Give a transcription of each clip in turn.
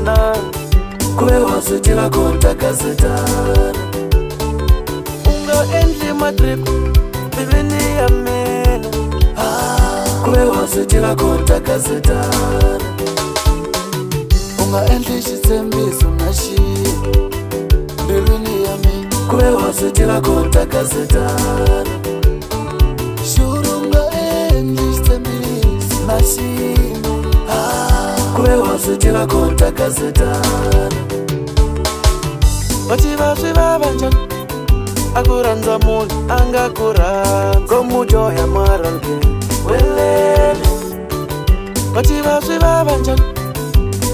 mina kuve waswitela kontakazitana unga endli matrip mbilwini ya mina kuve waswitela kontakazitana unga endli xitshembiso na xilo mbilwini ya mina kuve waswitela kontakazitana xurunga endli xitshembiso na xilo kuve waswitela kontakazitana vativa swi vava njhani a ku rhandza munhu a nga ku rhandza ko mujoya maralke welele vativa swi vava njhani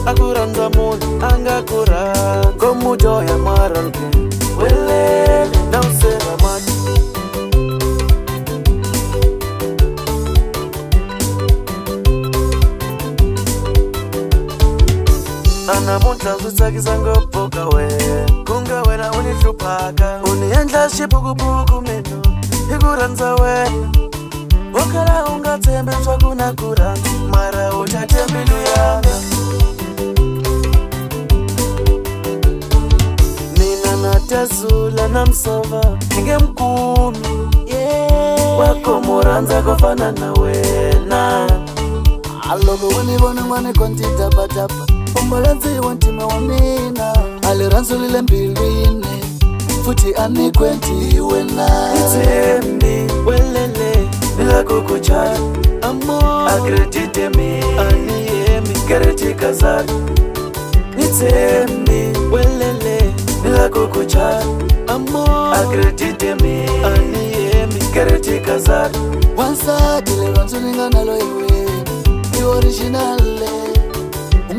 a ku rhandza munhu a nga ku rhandza ko mujoya maralke welele na usela mati namuntlha swi tsakisa ngopfu ka wena ku nga wena u ni hluphaka u ni endla xipukupuku mina hi ku rhandza wena u kala u nga tshembi swa ku na ku rhandza mara u tate mbilu yanga mina na tazula na msova ni nge mkumi wako murhandza ko fana na wena aloko u ni vona n'wana kontitapatapa umbalandziwa ntima wa mina alirhandzulile mbilwini futhi anikwenti wena itsembi welele nilakukuchaya amor akredite mi aniyemi kereti kazari nitsembi welele nilakukuchaya amor akredite mi aniyemi kereti kazari wansati lirhandzulingana nalo iwe i-originale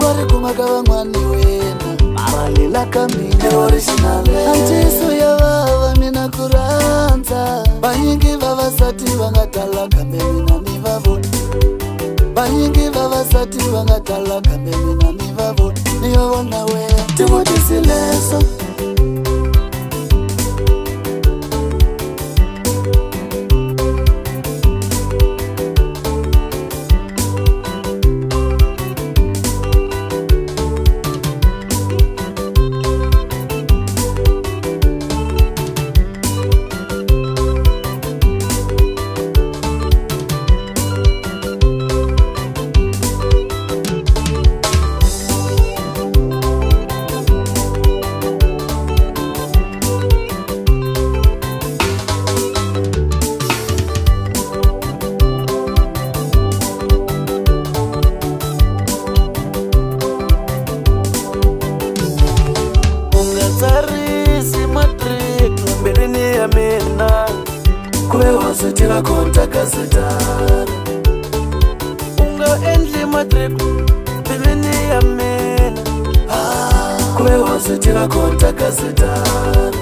ungari kumaka van'wani wena maralela ka mina originale antiso ya vava mina ku rhandza vanyingi vavasati va nga tala kambe mina ni va vona vanyingi vavasati va nga tala kambe mina ni va vona ni va vona wena tivutisi leswo mina kuve waswitela kontakazitana unga endli matriku mbilwini ya mina kuve waswitela kontakazitana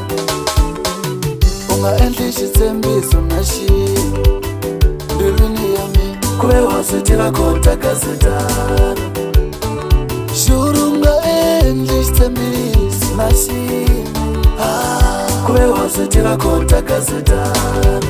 unga endli xitshembiso na xilo mbilwini ya mina kuve waswitela kontakazitana xurunga endli xitshembiso na xilo kuve waswitela kontakazitana